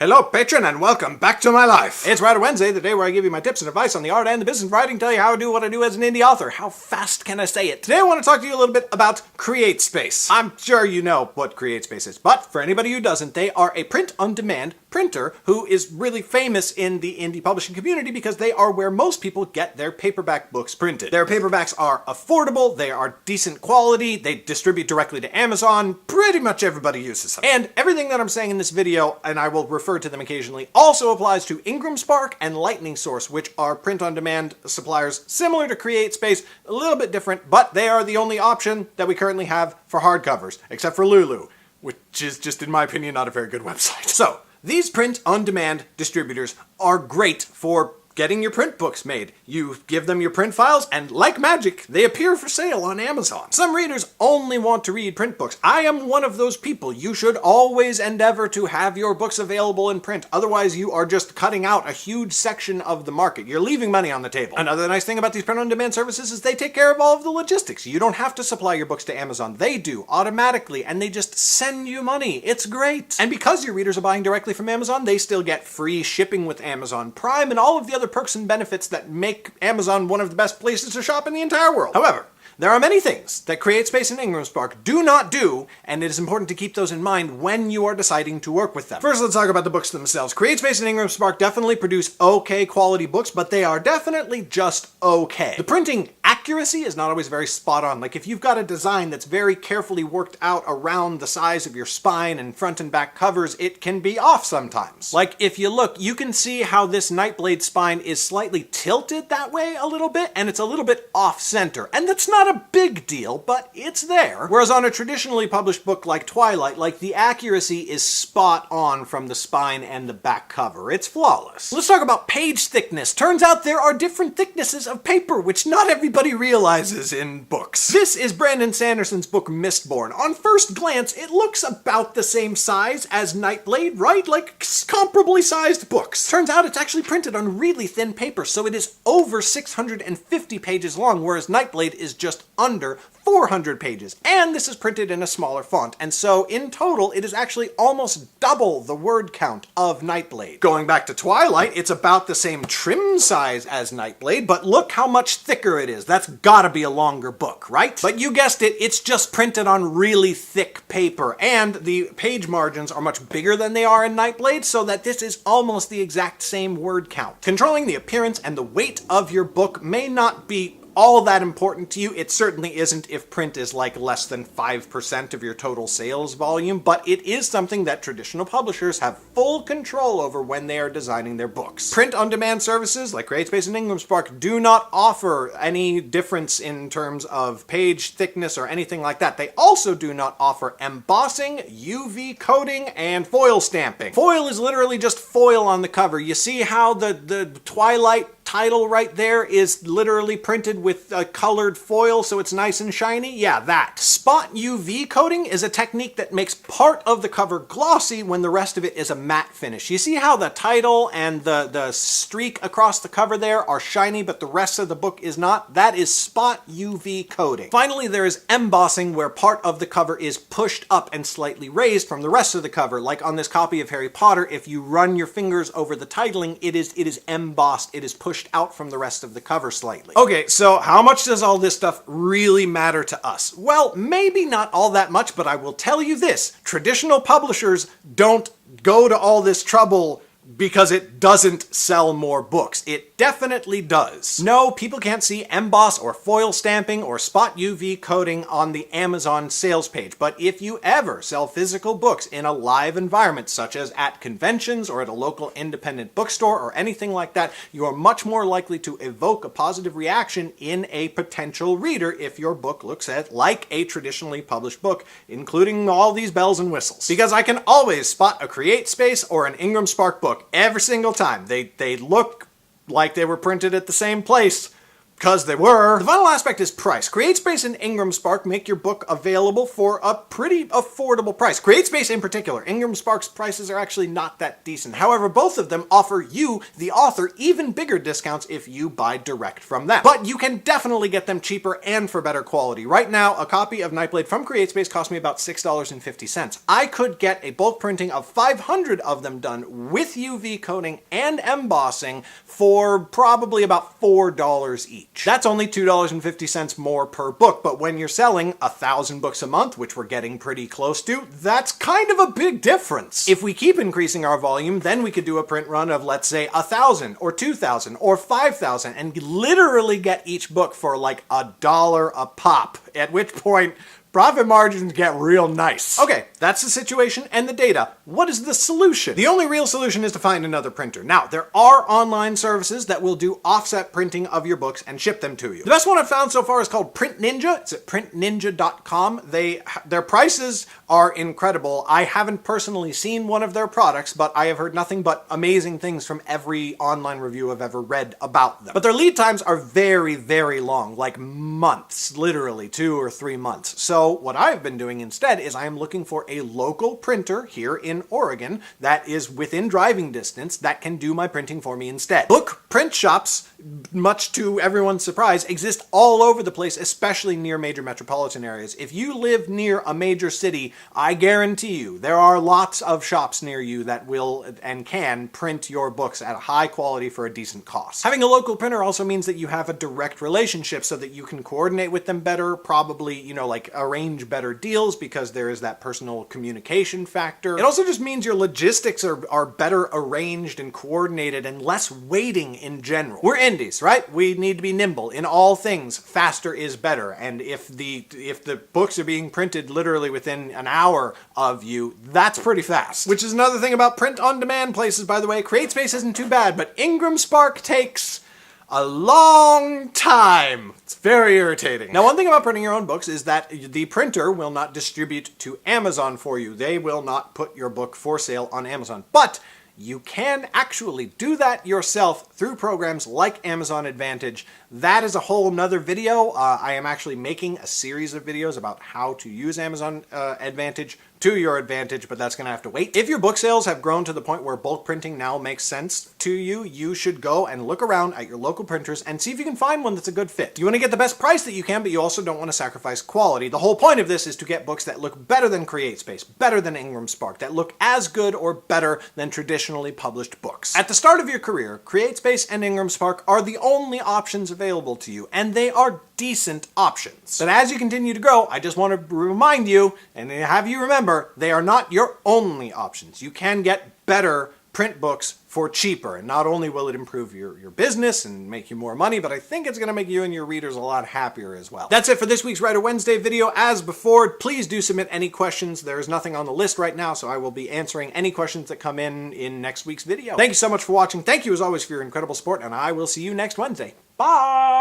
Hello, patron, and welcome back to my life. It's Writer Wednesday, the day where I give you my tips and advice on the art and the business of writing, tell you how I do what I do as an indie author. How fast can I say it? Today I want to talk to you a little bit about Createspace. I'm sure you know what Createspace is, but for anybody who doesn't, they are a print-on-demand printer who is really famous in the indie publishing community because they are where most people get their paperback books printed. Their paperbacks are affordable, they are decent quality, they distribute directly to Amazon, pretty much everybody uses them. And everything that I'm saying in this video, and I will refer to them occasionally, also applies to Ingramspark and Lightning Source, which are print-on-demand suppliers similar to Createspace, a little bit different, but they are the only option that we currently have for hardcovers, except for Lulu, which is just, in my opinion, not a very good website. So, these print-on-demand distributors are great for getting your print books made. You give them your print files, and like magic, they appear for sale on Amazon. Some readers only want to read print books. I am one of those people. You should always endeavor to have your books available in print. Otherwise, you are just cutting out a huge section of the market. You're leaving money on the table. Another nice thing about these print-on-demand services is they take care of all of the logistics. You don't have to supply your books to Amazon. They do, automatically, and they just send you money. It's great. And because your readers are buying directly from Amazon, they still get free shipping with Amazon Prime and all of the other perks and benefits that make Amazon one of the best places to shop in the entire world. However, there are many things that Createspace and Ingramspark do not do, and it is important to keep those in mind when you are deciding to work with them. First, let's talk about the books themselves. Createspace and Ingramspark definitely produce okay quality books, but they are definitely just okay. The printing accuracy is not always very spot on. Like if you've got a design that's very carefully worked out around the size of your spine and front and back covers, it can be off sometimes. Like if you look, you can see how this Nightblade spine is slightly tilted that way a little bit, and it's a little bit off center. And that's not a big deal, but it's there. Whereas on a traditionally published book like Twilight, like the accuracy is spot on from the spine and the back cover. It's flawless. Let's talk about page thickness. Turns out there are different thicknesses of paper, which not everybody realizes in books. This is Brandon Sanderson's book Mistborn. On first glance, it looks about the same size as Nightblade, right? Like comparably sized books. Turns out it's actually printed on really thin paper, so it is over 650 pages long, whereas Nightblade is just under 400 pages, and this is printed in a smaller font, and so in total it is actually almost double the word count of Nightblade. Going back to Twilight, it's about the same trim size as Nightblade, but look how much thicker it is. That's gotta be a longer book, right? But you guessed it, it's just printed on really thick paper, and the page margins are much bigger than they are in Nightblade, so that this is almost the exact same word count. Controlling the appearance and the weight of your book may not be all that important to you. It certainly isn't if print is like less than 5% of your total sales volume, but it is something that traditional publishers have full control over when they are designing their books. Print-on-demand services like Createspace and Ingramspark do not offer any difference in terms of page thickness or anything like that. They also do not offer embossing, UV coating, and foil stamping. Foil is literally just foil on the cover. You see how the Twilight title right there is literally printed with a colored foil so it's nice and shiny? Yeah, that. Spot UV coating is a technique that makes part of the cover glossy when the rest of it is a matte finish. You see how the title and the streak across the cover there are shiny but the rest of the book is not? That is spot UV coating. Finally, there is embossing, where part of the cover is pushed up and slightly raised from the rest of the cover. Like on this copy of Harry Potter, if you run your fingers over the titling, it is embossed, it is pushed out from the rest of the cover slightly. Okay, so how much does all this stuff really matter to us? Well, maybe not all that much, but I will tell you this. Traditional publishers don't go to all this trouble because it doesn't sell more books. It definitely does. No, people can't see emboss or foil stamping or spot UV coating on the Amazon sales page, but if you ever sell physical books in a live environment, such as at conventions or at a local independent bookstore or anything like that, you are much more likely to evoke a positive reaction in a potential reader if your book looks like a traditionally published book, including all these bells and whistles. Because I can always spot a Createspace or an Ingramspark book every single time. They look like they were printed at the same place, because they were. The final aspect is price. Createspace and Ingramspark make your book available for a pretty affordable price. Createspace in particular. Ingramspark's prices are actually not that decent. However, both of them offer you, the author, even bigger discounts if you buy direct from them. But you can definitely get them cheaper and for better quality. Right now, a copy of Nightblade from Createspace cost me about $6.50. I could get a bulk printing of 500 of them done with UV coating and embossing for probably about $4 each. That's only $2.50 more per book, but when you're selling 1,000 books a month, which we're getting pretty close to, that's kind of a big difference. If we keep increasing our volume, then we could do a print run of, let's say, 1,000 or 2,000 or 5,000 and literally get each book for like $1 a pop, at which point profit margins get real nice. Okay, that's the situation and the data. What is the solution? The only real solution is to find another printer. Now, there are online services that will do offset printing of your books and ship them to you. The best one I've found so far is called Print Ninja. It's at printninja.com. Their prices are incredible. I haven't personally seen one of their products, but I have heard nothing but amazing things from every online review I've ever read about them. But their lead times are very, very long, like months, literally 2 or 3 months. So what I've been doing instead is I am looking for a local printer here in Oregon that is within driving distance that can do my printing for me instead. Book print shops, much to everyone's surprise, exist all over the place, especially near major metropolitan areas. If you live near a major city, I guarantee you there are lots of shops near you that will and can print your books at a high quality for a decent cost. Having a local printer also means that you have a direct relationship so that you can coordinate with them better, probably, like arrange better deals because there is that personal communication factor. It also just means your logistics are better arranged and coordinated and less waiting in general. We're indies, right? We need to be nimble. In all things, faster is better. And if the books are being printed literally within an hour of you, that's pretty fast. Which is another thing about print-on-demand places, by the way. Createspace isn't too bad, but Ingramspark takes a long time. It's very irritating. Now, one thing about printing your own books is that the printer will not distribute to Amazon for you. They will not put your book for sale on Amazon. But you can actually do that yourself through programs like Amazon Advantage. That is a whole nother video. I am actually making a series of videos about how to use Amazon Advantage to your advantage, but that's going to have to wait. If your book sales have grown to the point where bulk printing now makes sense to you, you should go and look around at your local printers and see if you can find one that's a good fit. You want to get the best price that you can, but you also don't want to sacrifice quality. The whole point of this is to get books that look better than Createspace, better than Ingramspark, that look as good or better than traditionally published books. At the start of your career, Createspace and Ingramspark are the only options available to you, and they are decent options. But as you continue to grow, I just want to remind you and have you remember, they are not your only options. You can get better print books for cheaper, and not only will it improve your business and make you more money, but I think it's going to make you and your readers a lot happier as well. That's it for this week's Writer Wednesday video. As before, please do submit any questions. There is nothing on the list right now, so I will be answering any questions that come in next week's video. Thank you so much for watching. Thank you as always for your incredible support, and I will see you next Wednesday. Bye!